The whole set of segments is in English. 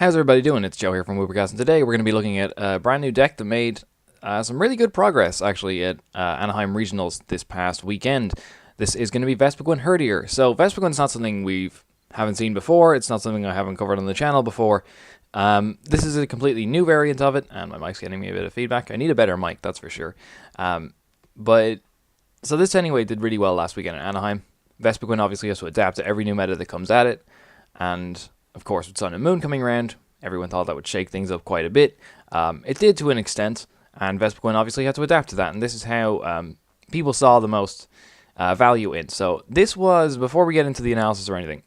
How's everybody doing? It's Joe here from Woopercast, and today we're going to be looking at a brand new deck that made some really good progress, actually, at Anaheim Regionals this past weekend. This is going to be Vespiquen Herdier. So Vespiquen's not something we haven't seen before. It's not something I haven't covered on the channel before. This is a completely new variant of it, and my mic's getting me a bit of feedback. I need a better mic, that's for sure. So this anyway did really well last weekend at Anaheim. Vespiquen obviously has to adapt to every new meta that comes at it, and of course, with Sun and Moon coming around, everyone thought that would shake things up quite a bit. It did to an extent, and Vespiquen obviously had to adapt to that, and this is how people saw the most value in. So this was, before we get into the analysis or anything,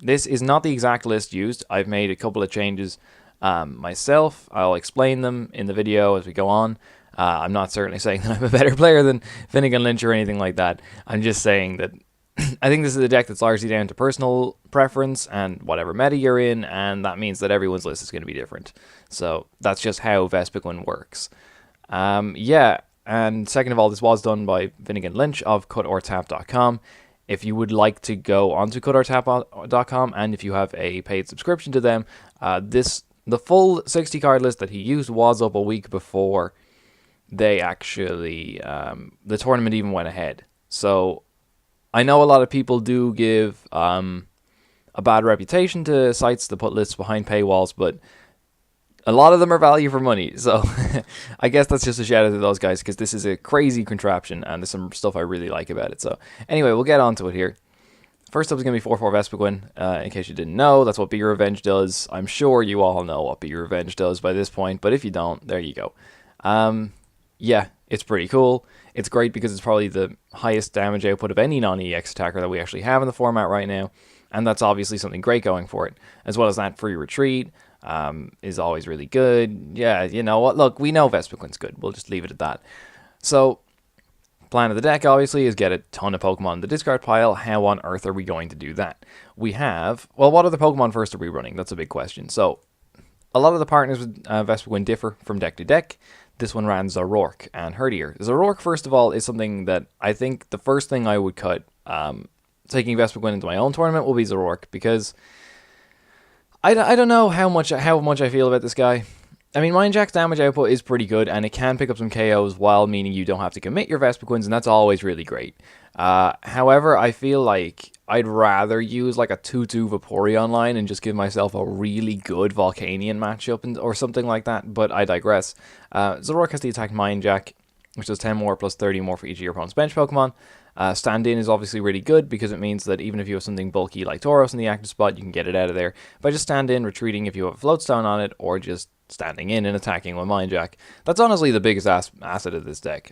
this is not the exact list used. I've made a couple of changes myself. I'll explain them in the video as we go on. I'm not certainly saying that I'm a better player than Finnegan Lynch or anything like that. I'm just saying that I think this is a deck that's largely down to personal preference and whatever meta you're in, and that means that everyone's list is going to be different. So that's just how Vespiquen works. Yeah, and second of all, this was done by Finnegan Lynch of cutortap.com. If you would like to go onto cutortap.com, and if you have a paid subscription to them, the full 60 card list that he used was up a week before they actually, the tournament even went ahead. So I know a lot of people do give a bad reputation to sites that put lists behind paywalls, but a lot of them are value for money. So I guess that's just a shout out to those guys, because this is a crazy contraption and there's some stuff I really like about it. So anyway, we'll get on to it here. First up is going to be 4-4 Vespiquen. In case you didn't know, that's what Be Your Revenge does. I'm sure you all know what Be Your Revenge does by this point, but if you don't, there you go. Yeah, it's pretty cool. It's great because it's probably the highest damage output of any non-EX attacker that we actually have in the format right now, and that's obviously something great going for it. As well as that, free retreat is always really good. Yeah, you know what? Look, we know Vespiquen's good. We'll just leave it at that. So, plan of the deck, obviously, is get a ton of Pokemon in the discard pile. How on earth are we going to do that? We have, well, what other Pokemon first are we running? That's a big question. So, a lot of the partners with Vespiquen differ from deck to deck. This one ran Zoroark and Herdier. Zoroark, first of all, is something that I think the first thing I would cut taking Vespiquen into my own tournament will be Zoroark, because I don't know how much I feel about this guy. I mean, Mind Jack's damage output is pretty good, and it can pick up some KOs while meaning you don't have to commit your Vespiquens, and that's always really great. However, I feel like I'd rather use like a 2-2 Vaporeon line and just give myself a really good Volcanion matchup or something like that, but I digress. Zoroark has the attack Mind Jack, which does 10 more plus 30 more for each of your opponent's bench Pokemon. Stand-in is obviously really good because it means that even if you have something bulky like Tauros in the active spot, you can get it out of there by just stand-in, retreating if you have a Float Stone on it, or just standing in and attacking with Mind Jack. That's honestly the biggest asset of this deck.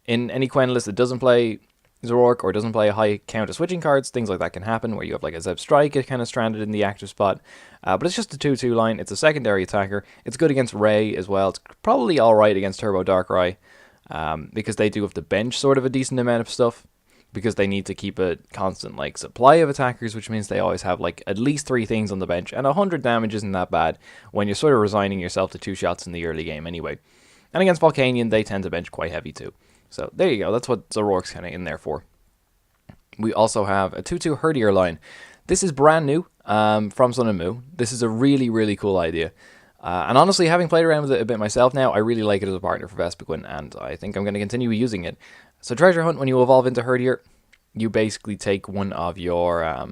In any Quen list that doesn't play Zoroark or doesn't play a high count of switching cards, things like that can happen, where you have like a Zeb Strike kind of stranded in the active spot. But it's just a 2-2 line. It's a secondary attacker. It's good against Ray as well. It's probably alright against Turbo Darkrai, because they do have to bench sort of a decent amount of stuff, because they need to keep a constant like supply of attackers, which means they always have like at least 3 things on the bench, and 100 damage isn't that bad when you're sort of resigning yourself to 2 shots in the early game anyway. And against Volcanion, they tend to bench quite heavy too. So there you go, that's what Zoroark's kind of in there for. We also have a 2-2 Herdier line. This is brand new from Sun and Moon. This is a really, really cool idea. And honestly, having played around with it a bit myself now, I really like it as a partner for Vespiquen, and I think I'm going to continue using it. So Treasure Hunt, when you evolve into Herdier, you basically take one of your...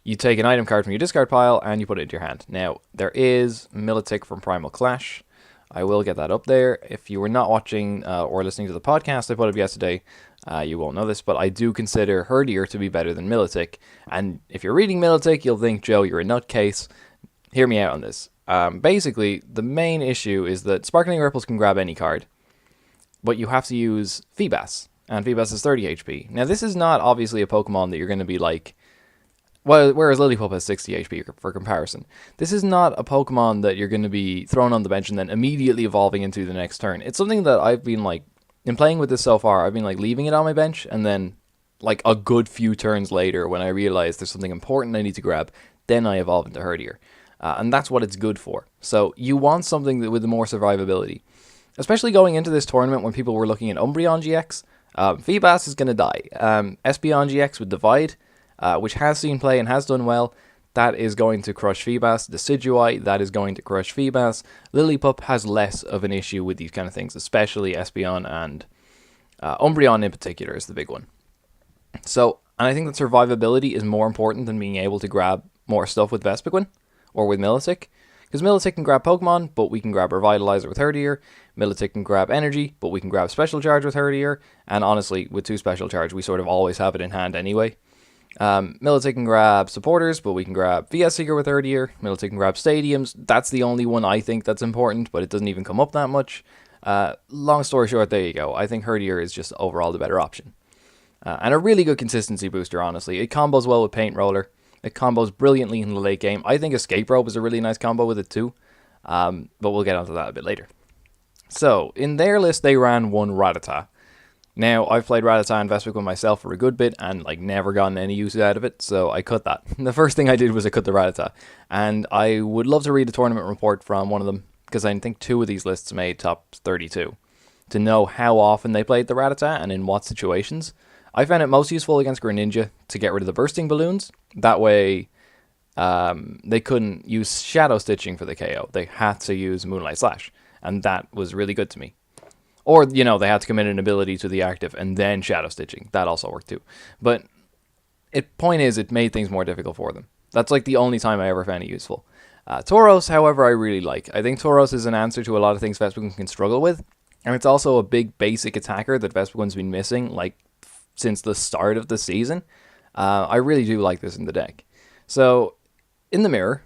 you take an item card from your discard pile, and you put it into your hand. Now, there is Milotic from Primal Clash. I will get that up there. If you were not watching or listening to the podcast I put up yesterday, you won't know this, but I do consider Herdier to be better than Milotic. And if you're reading Milotic, you'll think, Joe, you're a nutcase. Hear me out on this. Basically, the main issue is that Sparkling Ripples can grab any card, but you have to use Feebas, and Feebas is 30 HP. Now, this is not obviously a Pokemon that you're going to be like... Well, whereas Lillipup has 60 HP for comparison. This is not a Pokemon that you're going to be thrown on the bench and then immediately evolving into the next turn. It's something that I've been like... In playing with this so far, I've been like leaving it on my bench, and then like a good few turns later, when I realize there's something important I need to grab, then I evolve into Herdier. And that's what it's good for. So you want something that with more survivability. Especially going into this tournament when people were looking at Umbreon GX, Feebas is going to die. Espeon GX with Divide, which has seen play and has done well, that is going to crush Feebas. Decidueye, that is going to crush Feebas. Lillipup has less of an issue with these kind of things, especially Espeon and Umbreon in particular is the big one. So, and I think that survivability is more important than being able to grab more stuff with Vespiquen or with Milotic. Because Milotic can grab Pokemon, but we can grab Revitalizer with Herdier. Milotic can grab Energy, but we can grab Special Charge with Herdier. And honestly, with 2 Special Charge, we sort of always have it in hand anyway. Milotic can grab Supporters, but we can grab VS Seeker with Herdier. Milotic can grab Stadiums. That's the only one I think that's important, but it doesn't even come up that much. Long story short, there you go. I think Herdier is just overall the better option. And a really good consistency booster, honestly. It combos well with Paint Roller. It combos brilliantly in the late game. I think Escape Rope is a really nice combo with it too. But we'll get onto that a bit later. So, in their list, they ran one Rattata. Now, I've played Rattata and Vespiquen myself for a good bit and like never gotten any use out of it, so I cut that. The first thing I did was I cut the Rattata. And I would love to read a tournament report from one of them, because I think 2 of these lists made top 32, to know how often they played the Rattata and in what situations. I found it most useful against Greninja to get rid of the bursting balloons. That way, they couldn't use Shadow Stitching for the KO. They had to use Moonlight Slash, and that was really good to me. Or, you know, they had to commit an ability to the active and then Shadow Stitching. That also worked too. But point is, it made things more difficult for them. That's like the only time I ever found it useful. Tauros, however, I really like. I think Tauros is an answer to a lot of things Vespiquen can struggle with, and it's also a big basic attacker that Vespiquen's been missing, like, since the start of the season. I really do like this in the deck. So, in the mirror,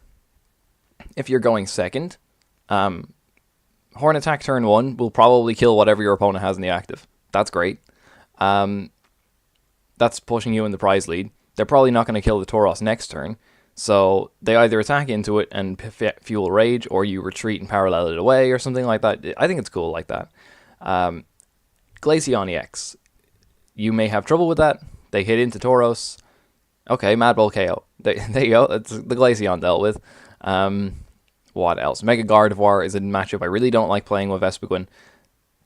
if you're going second, Horn Attack turn 1 will probably kill whatever your opponent has in the active. That's great. That's pushing you in the prize lead. They're probably not going to kill the Tauros next turn, so they either attack into it and fuel Rage, or you retreat and parallel it away, or something like that. I think it's cool like that. Glaceon EX. You may have trouble with that. They hit into Tauros. Okay, Mad Bull KO. There you go. That's the Glaceon dealt with. What else? Mega Gardevoir is a matchup I really don't like playing with Vespiquen.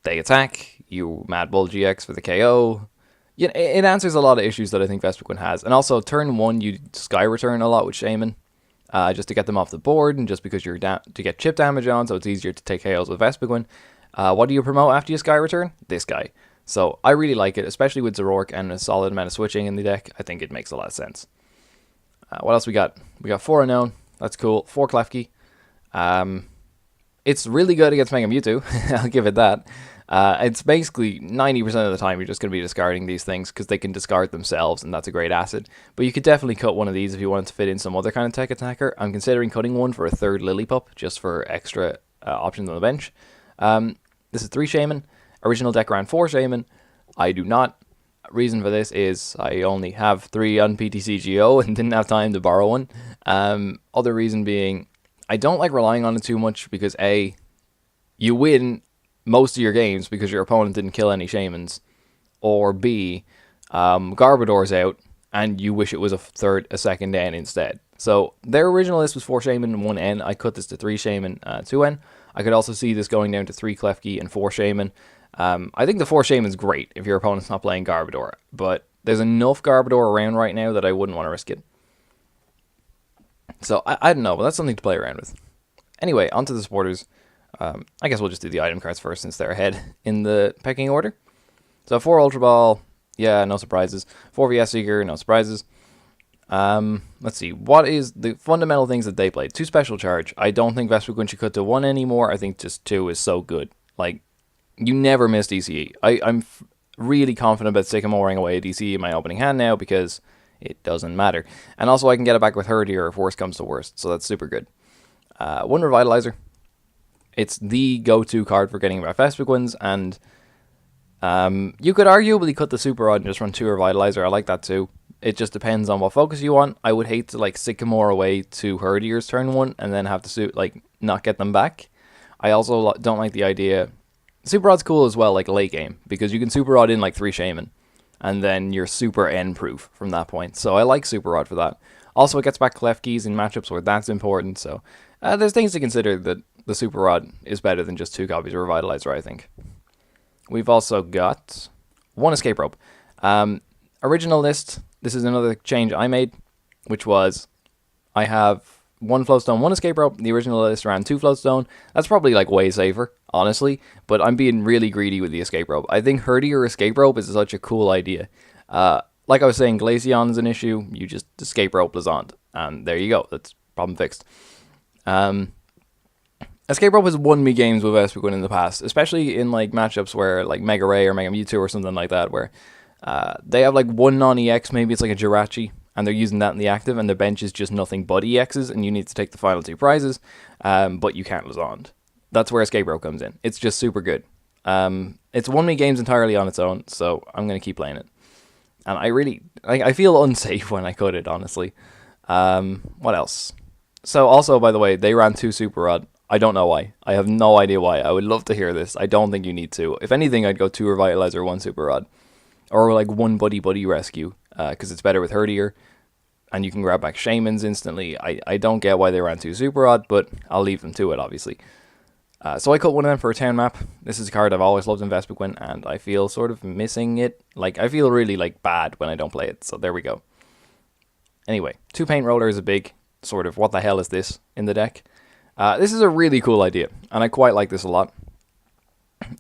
They attack. You Mad Bull GX for the KO. Yeah, it answers a lot of issues that I think Vespiquen has. And also, turn 1, you Sky Return a lot with Shaymin. Just to get them off the board, and just because you're to get chip damage on, so it's easier to take KOs with Vespiquen. What do you promote after you Sky Return? This guy. So I really like it, especially with Zoroark and a solid amount of switching in the deck. I think it makes a lot of sense. What else we got? We got 4 Unown. That's cool. 4 Klefki. It's really good against Mega Mewtwo. I'll give it that. It's basically 90% of the time you're just going to be discarding these things because they can discard themselves, and that's a great asset. But you could definitely cut one of these if you wanted to fit in some other kind of tech attacker. I'm considering cutting one for a 3rd Lillipup, just for extra options on the bench. This is 3 Shaymin. Original deck ran 4 Shaymin. I do not. Reason for this is I only have 3 on PTCGO and didn't have time to borrow one. Other reason being, I don't like relying on it too much because A, you win most of your games because your opponent didn't kill any Shaymins, or B, Garbodor's out and you wish it was a 2nd N instead. So their original list was 4 Shaymin and 1 N. I cut this to 3 Shaymin, 2 N. I could also see this going down to 3 Klefki and 4 Shaymin. I think the 4 Shaymin's great if your opponent's not playing Garbodor, but there's enough Garbodor around right now that I wouldn't want to risk it. So I don't know, but that's something to play around with. Anyway, onto the supporters. I guess we'll just do the item cards first since they're ahead in the pecking order. So 4 Ultra Ball, yeah, no surprises. 4 VS Seeker, no surprises. Let's see, what is the fundamental things that they played? 2 Special Charge. I don't think Vespiquen should cut to 1 anymore. I think just 2 is so good. Like, you never miss DCE. I'm really confident about Sycamore away a DCE in my opening hand now because it doesn't matter. And also I can get it back with Herdier if worst comes to worst, so that's super good. 1 Revitalizer. It's the go-to card for getting about Vespiquens, and you could arguably cut the Super Rod and just run 2 Revitalizer. I like that too. It just depends on what focus you want. I would hate to like Sycamore away to Herdier's turn 1 and then have to not get them back. I also don't like the idea. Super Rod's cool as well, like late game, because you can Super Rod in like 3 Shaymin, and then you're super N-proof from that point. So I like Super Rod for that. Also, it gets back Klefkis in matchups where that's important, so there's things to consider that the Super Rod is better than just 2 copies of Revitalizer, I think. We've also got 1 Escape Rope. Original list, this is another change I made, which was I have 1 Float Stone, 1 Escape Rope. The original list ran 2 Float Stone. That's probably like way safer, honestly, but I'm being really greedy with the Escape Rope. I think Herdier Escape Rope is such a cool idea. Like I was saying, Glaceon is an issue. You just Escape Rope Lysandre, and there you go. That's problem fixed. Escape Rope has won me games with Vespiquen in the past, especially in like matchups where like Mega Ray or Mega Mewtwo or something like that, where they have like one non-EX, maybe it's like a Jirachi, and they're using that in the active, and their bench is just nothing but EXs, and you need to take the final 2 prizes, but you can't Lysandre. That's where Escape Rope comes in. It's just super good. It's won me games entirely on its own, so I'm going to keep playing it. And I feel unsafe when I cut it, honestly. What else? So also, by the way, they ran 2 Super Rod. I don't know why. I have no idea why. I would love to hear this. I don't think you need to. If anything, I'd go 2 Revitalizer, 1 Super Rod. Or like 1 Buddy Rescue, because it's better with Herdier, and you can grab back Shaymins instantly. I don't get why they ran 2 Super Rod, but I'll leave them to it, obviously. So I cut one of them for a Town Map. This is a card I've always loved in Vespiquen, and I feel sort of missing it. Like, I feel really like bad when I don't play it, so there we go. Anyway, 2 Paint Roller is a big sort of what the hell is this in the deck. This is a really cool idea, and I quite like this a lot.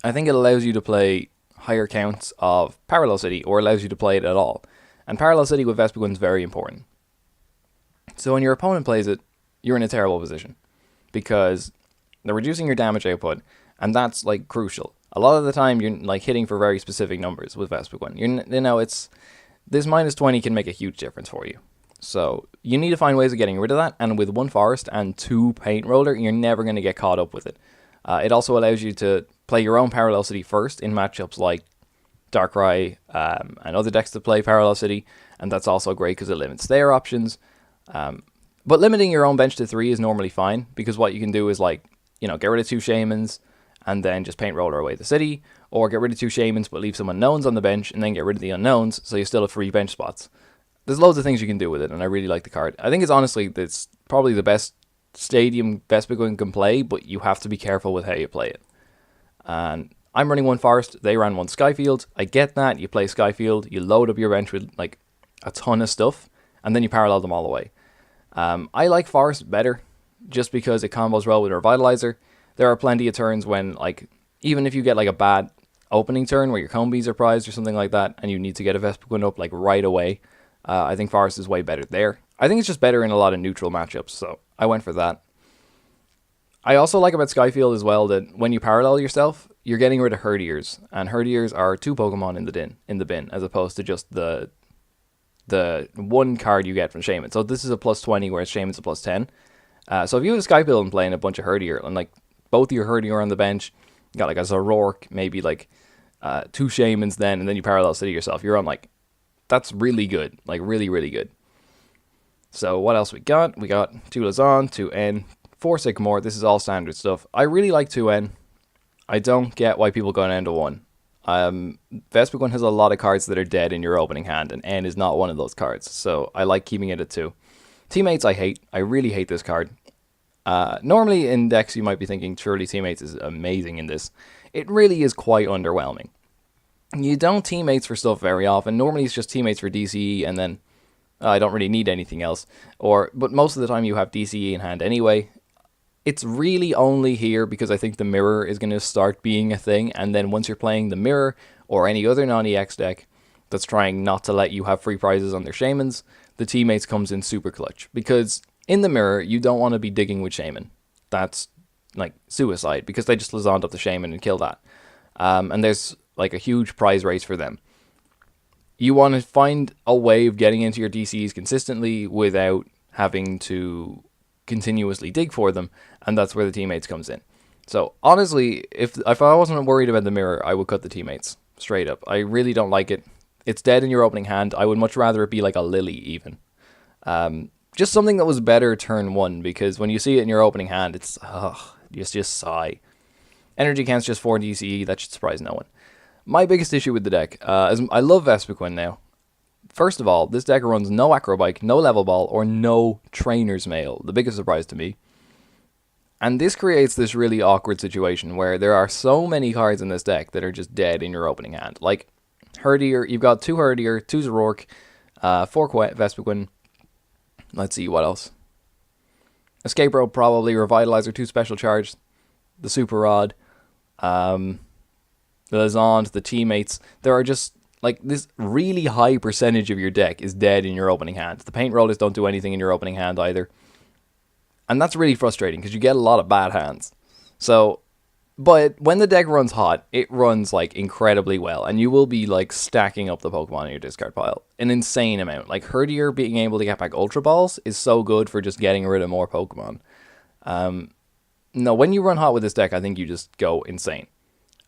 I think it allows you to play higher counts of Parallel City, or allows you to play it at all. And Parallel City with Vespiquen is very important. So when your opponent plays it, you're in a terrible position, because they're reducing your damage output, and that's like crucial. A lot of the time, you're like hitting for very specific numbers with Vespiquen. You know, it's this -20 can make a huge difference for you. So you need to find ways of getting rid of that, and with 1 Forest and 2 Paint Roller, you're never going to get caught up with it. It also allows you to play your own Parallel City first in matchups like Darkrai and other decks that play Parallel City, and that's also great because it limits their options. But limiting your own bench to 3 is normally fine, because what you can do is like, you know, get rid of 2 Shaymins and then just Paint Roller away the city, or get rid of 2 Shaymins but leave some Unowns on the bench and then get rid of the Unowns so you still have free bench spots. There's loads of things you can do with it, and I really like the card. I think it's probably the best stadium Vespiquen can play, but you have to be careful with how you play it. And I'm running 1 Forest, they ran 1 Skyfield. I get that, you play Skyfield, you load up your bench with like a ton of stuff, and then you parallel them all the way. I like Forest better, just because it combos well with Revitalizer. There are plenty of turns when, like, even if you get like a bad opening turn where your Combees are prized or something like that, and you need to get a Vespiquen up like right away, I think Forest is way better there. I think it's just better in a lot of neutral matchups, so I went for that. I also like about Skyfield as well that when you parallel yourself, you're getting rid of Herdiers, and Herdiers are 2 Pokemon in the bin, as opposed to just the 1 card you get from Shaymin. So this is a +20, whereas Shaymin's a +10. So if you have a Skyfield and playing a bunch of Herdier, and like both your Herdier on the bench, you got like a Zoroark, maybe like 2 Shaymins then, and then you parallel City yourself, you're on like, that's really good, like really, really good. So what else we got? We got 2 Lysandre, 2 N, 4 Sycamore. This is all standard stuff. I really like 2 N. I don't get why people go down to 1. Vespiquen has a lot of cards that are dead in your opening hand, and N is not one of those cards, so I like keeping it at 2. Teammates I hate. I really hate this card. Normally in decks you might be thinking, surely Teammates is amazing in this. It really is quite underwhelming. You don't Teammates for stuff very often. Normally it's just Teammates for DCE, and then I don't really need anything else. But most of the time you have DCE in hand anyway. It's really only here because I think the mirror is going to start being a thing, and then once you're playing the mirror or any other non-EX deck that's trying not to let you have free prizes on their Shaymins, the Teammates comes in super clutch. Because in the mirror, you don't want to be digging with Shaymin. That's like suicide, because they just Lysandre up the Shaymin and kill that. And there's like a huge prize race for them. You want to find a way of getting into your DCs consistently without having to continuously dig for them, and that's where the Teammates comes in. So honestly, if I wasn't worried about the mirror, I would cut the Teammates straight up. I really don't like it. It's dead in your opening hand. I would much rather it be like a Lily even. Just something that was better turn 1, because when you see it in your opening hand, it's just sigh. Energy Can's just 4 DCE, that should surprise no one. My biggest issue with the deck, is I love Vespiquen now. First of all, this deck runs no Acrobike, no Level Ball, or no Trainer's Mail, the biggest surprise to me. And this creates this really awkward situation where there are so many cards in this deck that are just dead in your opening hand. Like Herdier, you've got 2 Herdier, 2 Zoroark, 4 Vespiquen. Let's see, what else? Escape Rope probably, Revitalizer 2 Special Charge, the Super Rod, the Lysandre, the Teammates. There are just, like, this really high percentage of your deck is dead in your opening hand. The Paint Rollers don't do anything in your opening hand either. And that's really frustrating, because you get a lot of bad hands. So, but when the deck runs hot, it runs, like, incredibly well. And you will be, like, stacking up the Pokemon in your discard pile. An insane amount. Like, Herdier being able to get back Ultra Balls is so good for just getting rid of more Pokemon. No, when you run hot with this deck, I think you just go insane.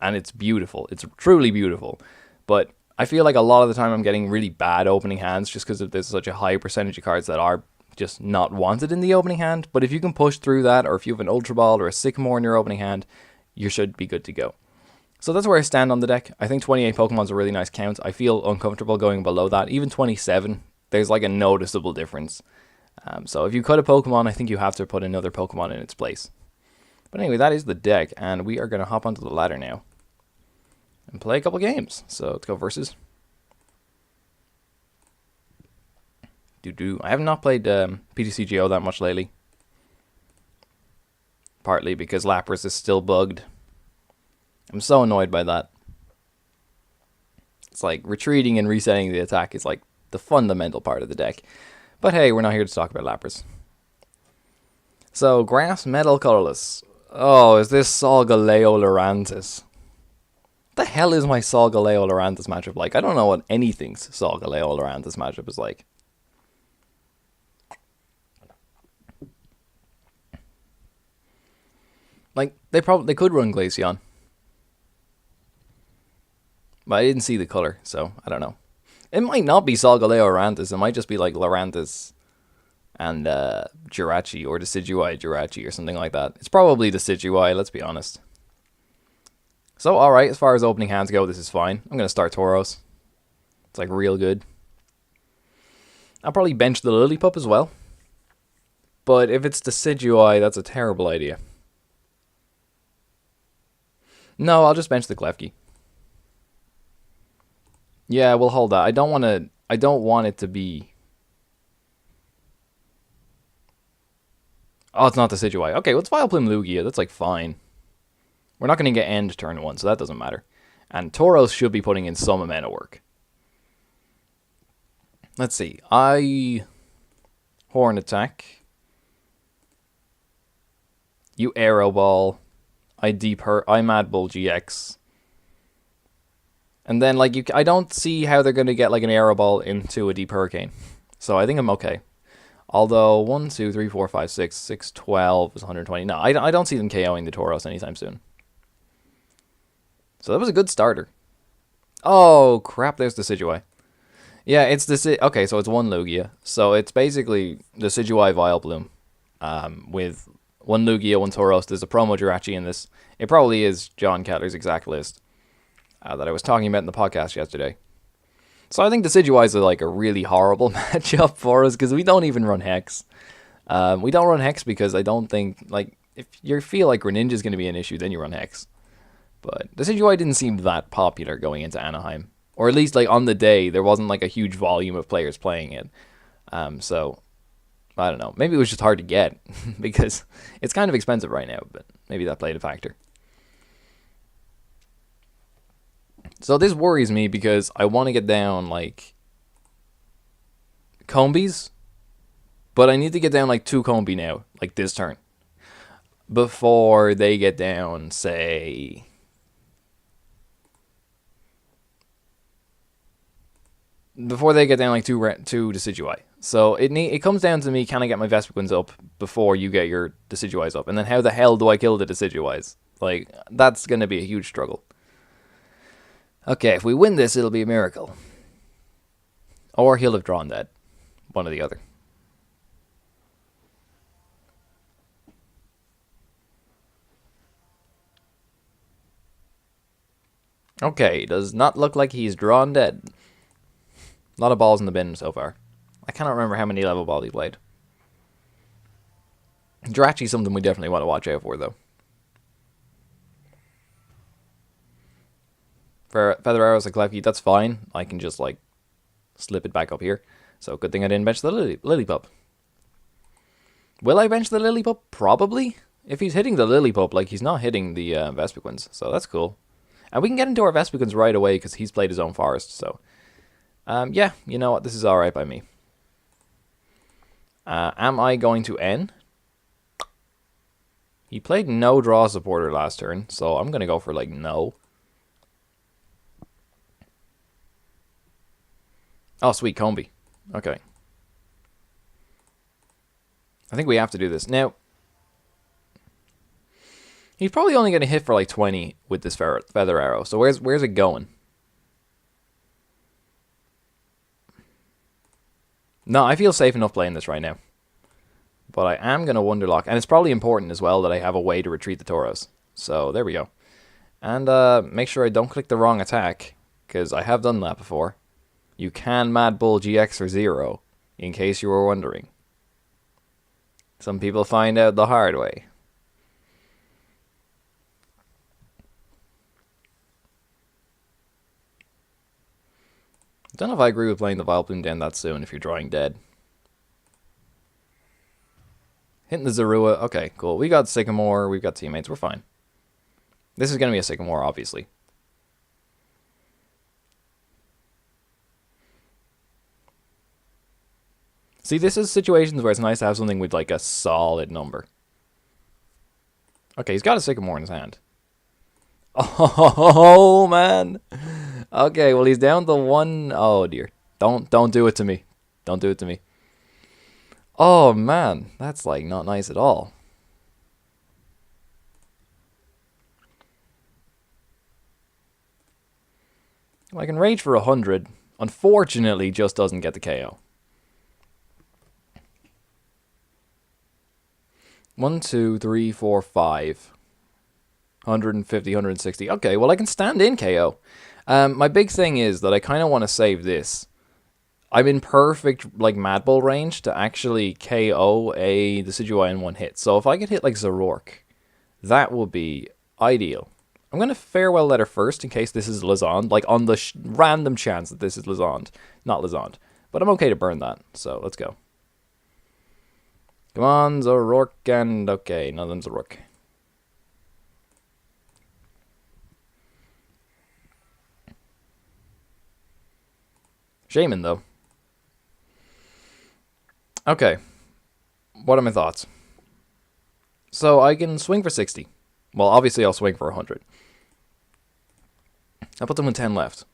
And it's beautiful. It's truly beautiful. But I feel like a lot of the time I'm getting really bad opening hands just because there's such a high percentage of cards that are just not wanted in the opening hand. But if you can push through that, or if you have an Ultra Ball or a Sycamore in your opening hand, you should be good to go. So that's where I stand on the deck. I think 28 Pokemon's a really nice count. I feel uncomfortable going below that. Even 27, there's like a noticeable difference. So if you cut a Pokemon, I think you have to put another Pokemon in its place. But anyway, that is the deck, and we are going to hop onto the ladder now and play a couple games. So let's go versus. I have not played PTCGO that much lately. Partly because Lapras is still bugged. I'm so annoyed by that. It's like retreating and resetting the attack is like the fundamental part of the deck. But hey, we're not here to talk about Lapras. So, Grass, Metal, Colorless. Oh, is this Solgaleo Lurantis? What the hell is my Solgaleo Lurantis matchup like? I don't know what anything's Solgaleo Lurantis matchup is like. Like, they could run Glaceon. But I didn't see the color, so I don't know. It might not be Solgaleo Lurantis. It might just be like Lurantis and Jirachi, or Decidueye Jirachi, or something like that. It's probably Decidueye, let's be honest. So, alright, as far as opening hands go, this is fine. I'm going to start Tauros. It's like real good. I'll probably bench the Lillipup as well. But if it's Decidueye, that's a terrible idea. No, I'll just bench the Klefki. Yeah, we'll hold that. I don't want it to be... Oh, it's not the Decidueye. Okay, let's Vileplume Lugia. That's like fine. We're not going to get end turn 1, so that doesn't matter. And Tauros should be putting in some amount of work. Let's see. Horn attack. You Aero Ball. I Mad Bull GX. And then, like, I don't see how they're going to get, like, an Aero Ball into a Deep Hurricane. So I think I'm okay. Although, 1, 2, 3, 4, 5, 6, 6, 12 is 120. No, I don't see them KOing the Tauros anytime soon. So that was a good starter. Oh, crap, there's the Decidueye. Yeah, it's the... Okay, so it's one Lugia. So it's basically the Decidueye Vileplume. With one Lugia, one Tauros. There's a promo Jirachi in this. It probably is John Kettler's exact list that I was talking about in the podcast yesterday. So I think Decidueye is like a really horrible matchup for us because we don't even run Hex. We don't run Hex because I don't think, like, if you feel like Greninja is going to be an issue, then you run Hex. But Decidueye didn't seem that popular going into Anaheim. Or at least, like, on the day, there wasn't, like, a huge volume of players playing it. So, I don't know. Maybe it was just hard to get because it's kind of expensive right now, but maybe that played a factor. So this worries me because I want to get down, like, Combees, but I need to get down, like, 2 Combee now, like, this turn, before they get down, say... Before they get down, like, 2 Decidueye. So it comes down to me, can I get my Vespiquens up before you get your Decidueyes up? And then how the hell do I kill the Decidueyes? Like, that's going to be a huge struggle. Okay, if we win this, it'll be a miracle. Or he'll have drawn that. One or the other. Okay, does not look like he's drawn dead. A lot of balls in the bin so far. I cannot remember how many level balls he played. Jirachi's something we definitely want to watch out for, though. For Feather Arrows and Klefki, that's fine. I can just, like, slip it back up here. So, good thing I didn't bench the Lillipup. Will I bench the Lillipup? Probably. If he's hitting the Lillipup, like, he's not hitting the Vespiquens, so that's cool. And we can get into our Vespiquens right away because he's played his own forest, so... yeah, you know what? This is alright by me. Am I going to N? He played no draw supporter last turn, so I'm going to go for, like, no. Oh, sweet, Combee. Okay. I think we have to do this. Now, he's probably only going to hit for, like, 20 with this feather arrow, so where's it going? No, I feel safe enough playing this right now. But I am going to Wonderlock. And it's probably important as well that I have a way to retreat the Tauros. So, there we go. And make sure I don't click the wrong attack. Because I have done that before. You can Mad Bull GX for 0. In case you were wondering. Some people find out the hard way. I don't know if I agree with playing the Vileplume down that soon if you're drawing dead. Hitting the Zorua. Okay, cool. We got Sycamore. We've got teammates. We're fine. This is going to be a Sycamore, obviously. See, this is situations where it's nice to have something with, like, a solid number. Okay, he's got a Sycamore in his hand. Oh, man. Okay, well, he's down to 1. Oh, dear. Don't do it to me. Don't do it to me. Oh, man. That's, like, not nice at all. Well, I can rage for 100. Unfortunately, just doesn't get the KO. 1, 2, 3, 4, 5. 150, 160. Okay, well, I can stand in KO. My big thing is that I kind of want to save this. I'm in perfect, like, Mad Bull range to actually KO the Decidueye in one hit. So if I could hit, like, Zoroark, that would be ideal. I'm going to Farewell Letter first in case this is Lysandre, like, on the random chance that this is Lysandre, not Lysandre. But I'm okay to burn that, so let's go. Come on, Zoroark, and okay, none of them's Zoroark. Shaymin, though. Okay. What are my thoughts? So, I can swing for 60. Well, obviously I'll swing for 100. I'll put them with 10 left.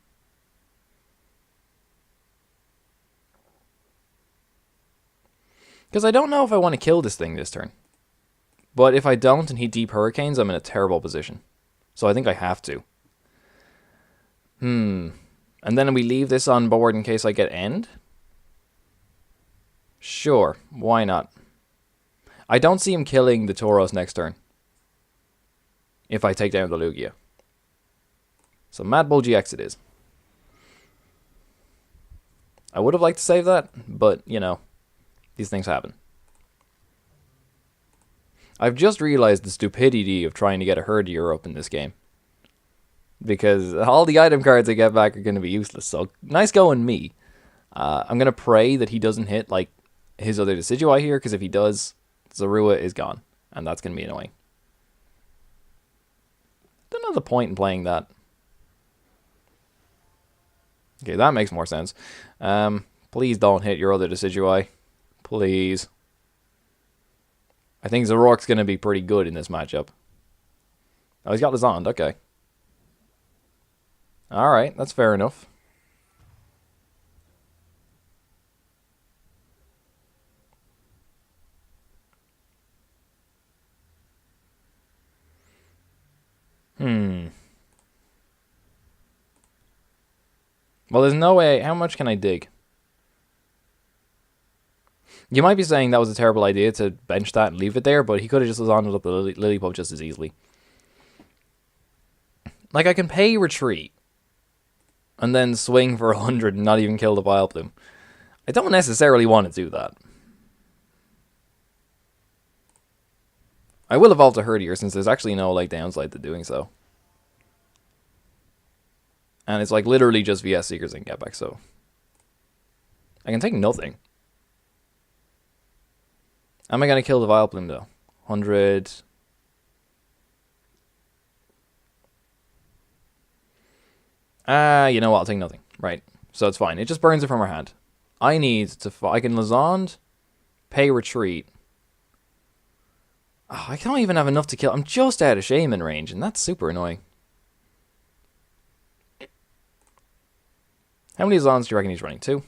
Because I don't know if I want to kill this thing this turn. But if I don't and he Deep Hurricanes, I'm in a terrible position. So I think I have to. And then we leave this on board in case I get end? Sure, why not? I don't see him killing the Tauros next turn. If I take down the Lugia. So Mad Bull GX it is. I would have liked to save that, but, you know, these things happen. I've just realized the stupidity of trying to get a Herdier up in this game. Because all the item cards I get back are going to be useless. So, nice going me. I'm going to pray that he doesn't hit, like, his other Decidueye here. Because if he does, Zorua is gone. And that's going to be annoying. Don't know the point in playing that. Okay, that makes more sense. Please don't hit your other Decidueye. Please. I think Zoroark's going to be pretty good in this matchup. Oh, he's got Lysandre. Okay. Alright, that's fair enough. Well, there's no way. How much can I dig? You might be saying that was a terrible idea to bench that and leave it there, but he could have just Lysandred up the Lillipup just as easily. Like, I can pay retreat and then swing for 100 and not even kill the Vileplume. I don't necessarily want to do that. I will evolve to Herdier since there's actually no, like, downside to doing so. And it's, like, literally just VS Seekers and get back, so I can take nothing. Am I going to kill the Vileplume, though? 100... you know what? I'll take nothing. Right. So it's fine. It just burns it from our hand. I need to... I can Lysandre, pay retreat. Oh, I don't even have enough to kill. I'm just out of Shaymin range, and that's super annoying. How many Lysandres do you reckon he's running? 2?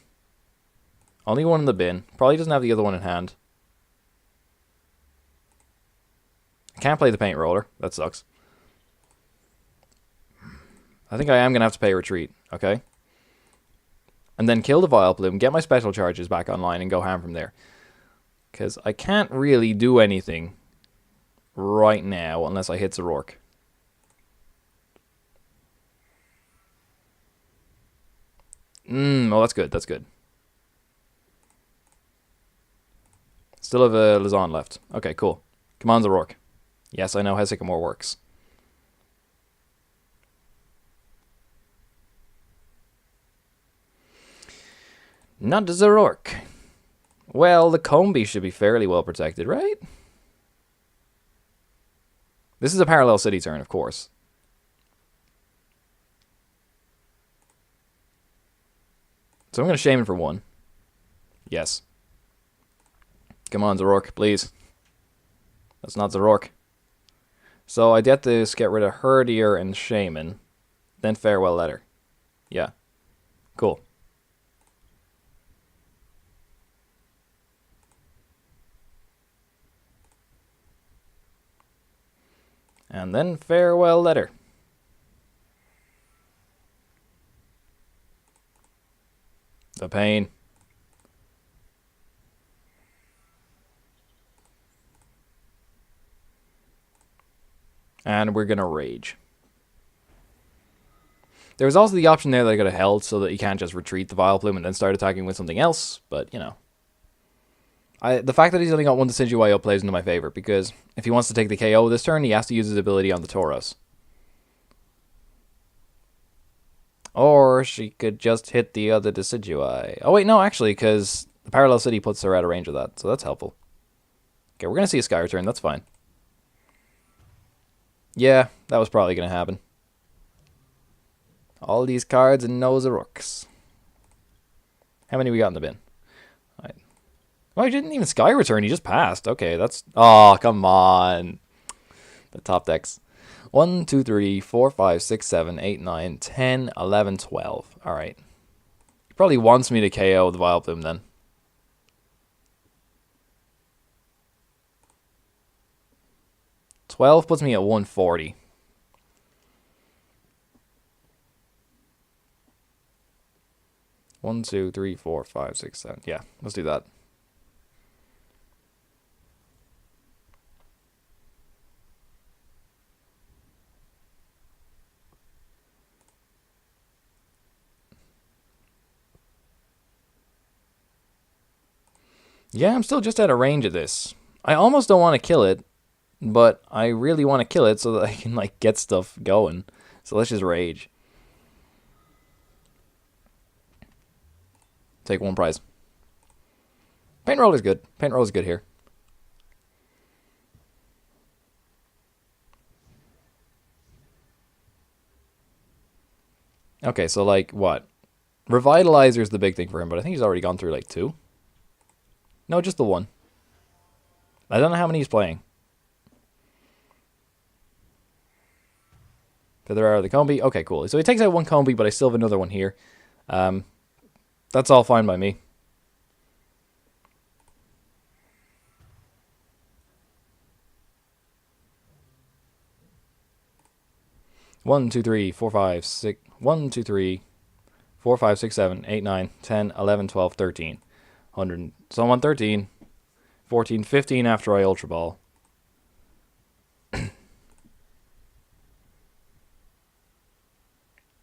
Only one in the bin. Probably doesn't have the other one in hand. I can't play the Paint Roller. That sucks. I think I am going to have to pay retreat, okay? And then kill the Vileplume, get my special charges back online, and go ham from there. Because I can't really do anything right now unless I hit Zoroark. Well, that's good, that's good. Still have a Lysandre left. Okay, cool. Come on, Zoroark. Yes, I know how Sycamore works. Not Zoroark. Well, the Combee should be fairly well protected, right? This is a Parallel City turn, of course. So I'm going to Shaymin for 1. Yes. Come on, Zoroark, please. That's not Zoroark. So I'd have to get rid of Herdier and Shaymin. Then Farewell Letter. Yeah. Cool. And then Farewell Letter. The pain. And we're going to Rage. There was also the option there that I could have held so that you can't just retreat the Vileplume and then start attacking with something else, but, you know. The fact that he's only got 1 Decidueye plays into my favor, because if he wants to take the KO this turn, he has to use his ability on the Tauros. Or she could just hit the other Decidueye. Oh wait, no, actually, because the Parallel City puts her out of range of that, so that's helpful. Okay, we're going to see a Sky Return, that's fine. Yeah, that was probably going to happen. All these cards and no Zoroarks. How many we got in the bin? Alright. Oh, he didn't even Sky Return, he just passed. Okay, that's... Oh, come on. The top decks. 1, 2, 3, 4, 5, 6, 7, 8, 9, 10, 11, 12. Alright. He probably wants me to KO the Vileplume then. $12 puts me at 140. One, two, three, four, five, six, seven. Yeah, let's do that. Yeah, I'm still just out of range of this. I almost don't want to kill it, but I really want to kill it so that I can, like, get stuff going. So let's just Rage. Take 1 prize. Paint Roller's good. Paint Roller's good here. Okay, so, like, what? Revitalizer's the big thing for him, but I think he's already gone through, like, 2. No, just the 1. I don't know how many he's playing. Feather Arrow the Combee. Okay, cool. So he takes out 1 Combee, but I still have another one here. That's all fine by me. One, two, three, four, five, six. 1, 2, 3, 4, 5, 6, 7, 8, 9, 10, 11, 12, 13. 100. So I'm on 13. 14, 15 after I Ultra Ball.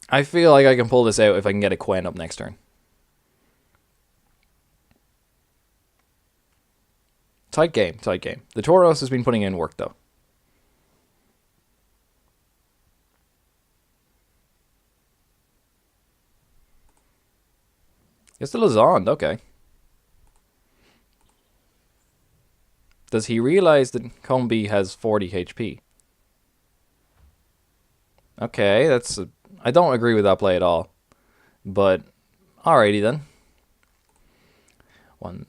I feel like I can pull this out if I can get a Quen up next turn. Tight game, tight game. The Tauros has been putting in work, though. It's the Lysandre, okay. Does he realize that Combee has 40 HP? Okay, that's... I don't agree with that play at all. But, alrighty then. One...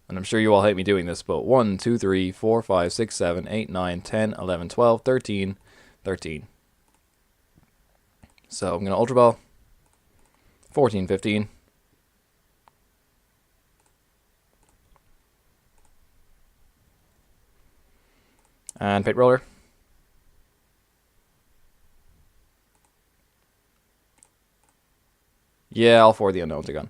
And I'm sure you all hate me doing this, but 1, 2, 3, 4, 5, 6, 7, 8, 9, 10, 11, 12, 13, 13. So I'm going to Ultra Ball. 14, 15. And Paint Roller. Yeah, all 4 of the unknowns are gone.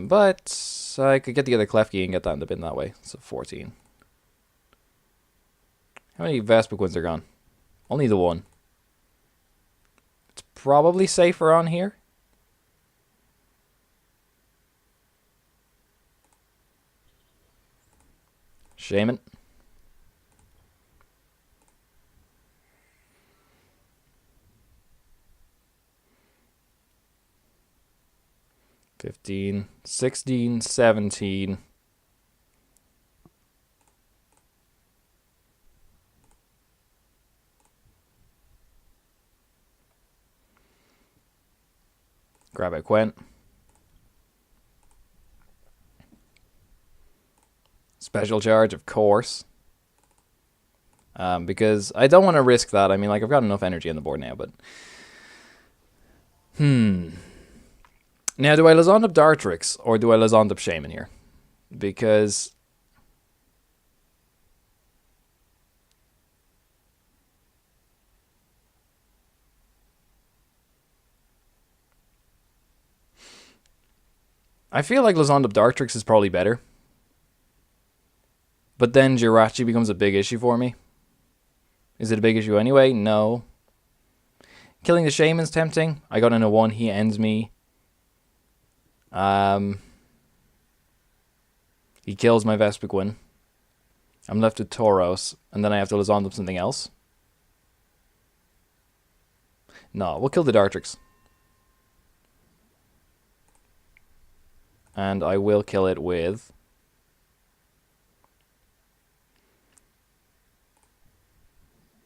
But I could get the other Klefki and get that in the bin that way. So 14. How many Vespiquens are gone? Only the 1. It's probably safer on here. Shaymin. $15, $16, $17. Grab a Quen. Special Charge, of course. Because I don't want to risk that. I mean, like, I've got enough energy on the board now, but... Now, do I Lysandre up Dartrix, or do I Lysandre up Shaymin here? Because... I feel like Lysandre up Dartrix is probably better. But then Jirachi becomes a big issue for me. Is it a big issue anyway? No. Killing the Shaymin's tempting. I got in a 1, he ends me. He kills my Vespiquen. I'm left with Tauros, and then I have to Lysandre up something else. No, we'll kill the Dartrix. And I will kill it with...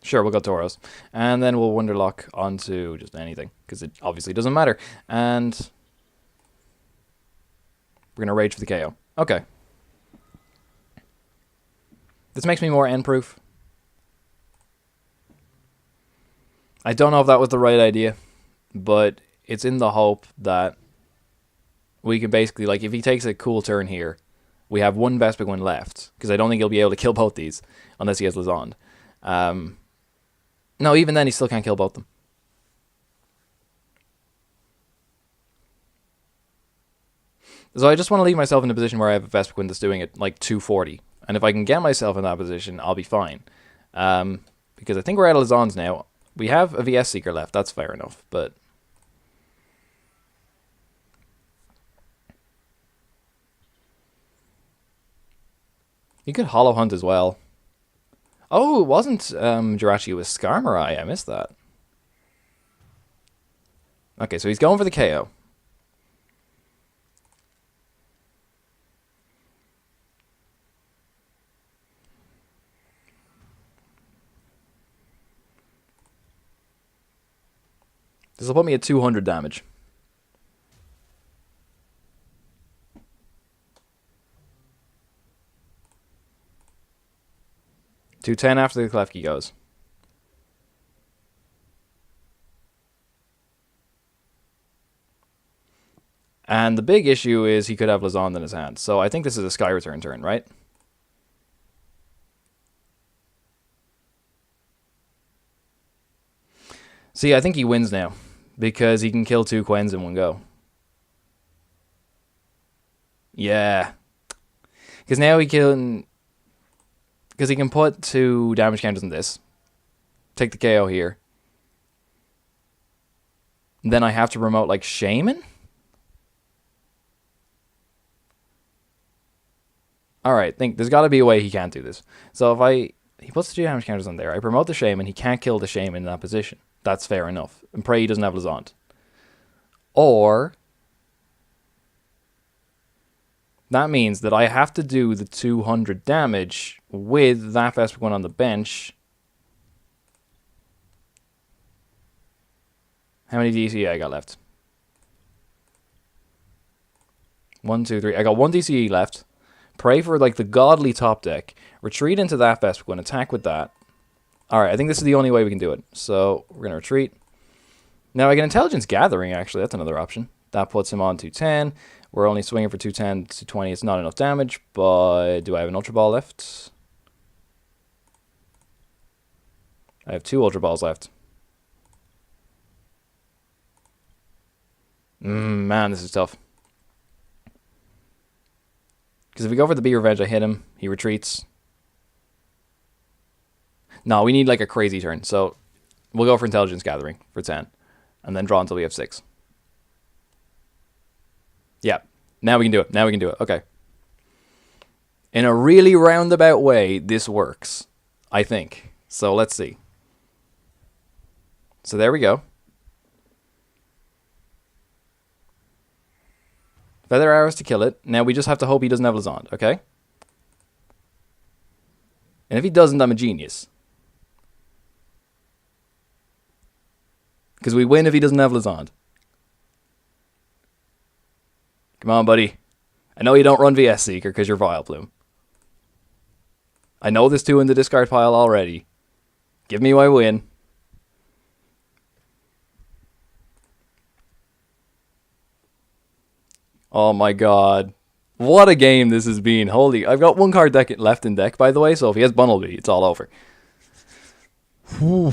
Sure, we'll go Tauros. And then we'll Wonderlock onto just anything, because it obviously doesn't matter. And we're going to Rage for the KO. Okay. This makes me more end-proof. I don't know if that was the right idea, but it's in the hope that we can basically, like, if he takes a cool turn here, we have 1 Vespiquen left, because I don't think he'll be able to kill both these, unless he has Lysandre. No, even then he still can't kill both of them. So I just want to leave myself in a position where I have a Vespiquen that's doing it like 240. And if I can get myself in that position, I'll be fine. Because I think we're out of Lysandres now. We have a VS Seeker left, that's fair enough, but... You could Hollow Hunt as well. Oh, it wasn't Jirachi, it was Skarmorai. I missed that. Okay, so he's going for the KO. This will put me at 200 damage. $210 after the Klefki goes. And the big issue is he could have Lysandre in his hand. So I think this is a Sky Return turn, right? See, I think he wins now. Because he can kill 2 Quens in one go. Yeah. Because now he can... Because he can put 2 damage counters in this. Take the KO here. Then I have to remote like Shaymin? Alright, there's got to be a way he can't do this. So if he puts the 2 damage counters on there, I promote the Shaymin, he can't kill the Shaymin in that position. That's fair enough. And pray he doesn't have Lysandre. Or That means that I have to do the 200 damage with that Vespiquen on the bench. How many DCE I got left? 1, 2, 3. I got 1 DCE left. Pray for like the godly top deck. Retreat into that Vespiquen. Attack with that. Alright, I think this is the only way we can do it. So we're going to retreat. Now I get Intelligence Gathering, actually. That's another option. That puts him on 210. We're only swinging for 210 to 20. It's not enough damage, but do I have an Ultra Ball left? I have 2 Ultra Balls left. Man, this is tough. Because if we go for the B Revenge, I hit him. He retreats. No, we need like a crazy turn. So we'll go for Intelligence Gathering for 10. And then draw until we have 6. Yeah. Now we can do it. Now we can do it. Okay. In a really roundabout way, this works. I think. So let's see. So there we go. Feather Arrows to kill it. Now we just have to hope he doesn't have Lysandre, okay? And if he doesn't, I'm a genius. Because we win if he doesn't have Lysandre. Come on, buddy. I know you don't run VS Seeker because you're Vileplume. I know there's 2 in the discard pile already. Give me my win. Oh my god. What a game this has been. Holy, I've got 1 card deck left in deck, by the way, so if he has Bunnelby, it's all over. Whew.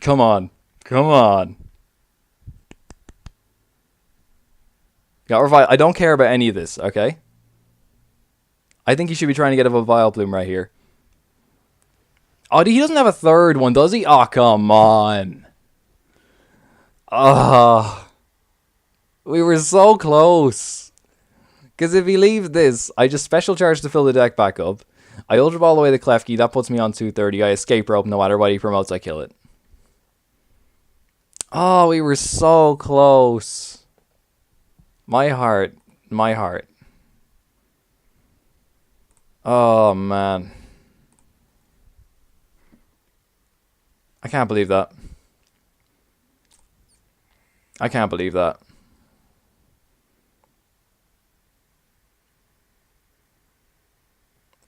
Come on. Come on. I don't care about any of this, okay? I think he should be trying to get a Vileplume right here. Oh, he doesn't have a 3rd one, does he? Oh, come on. We were so close. Because if he leaves this, I just Special Charge to fill the deck back up. I Ultra Ball away the Klefki, that puts me on 230. I Escape Rope, no matter what he promotes, I kill it. Oh, we were so close. My heart. My heart. Oh, man. I can't believe that. I can't believe that.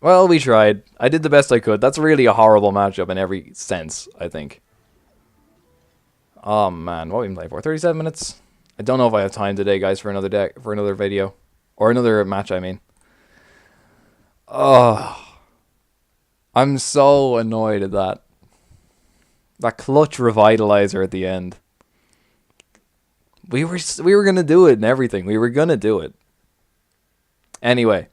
Well, we tried. I did the best I could. That's really a horrible matchup in every sense, I think. Oh, man. What have we been playing for? 37 minutes? I don't know if I have time today, guys, for another video. Or another match, I mean. Oh. I'm so annoyed at that. That clutch Revitalizer at the end. We were going to do it and everything. We were going to do it. Anyway.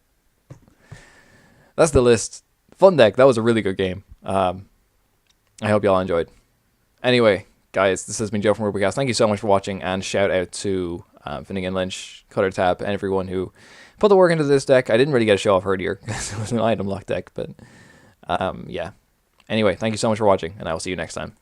That's the list. Fun deck. That was a really good game. I hope y'all enjoyed. Anyway, guys, this has been Joe from Rubicast. Thank you so much for watching, and shout out to Finnegan Lynch, Cutter Tap, and everyone who put the work into this deck. I didn't really get a show off Herdier because it was an item lock deck, but yeah. Anyway, thank you so much for watching, and I will see you next time.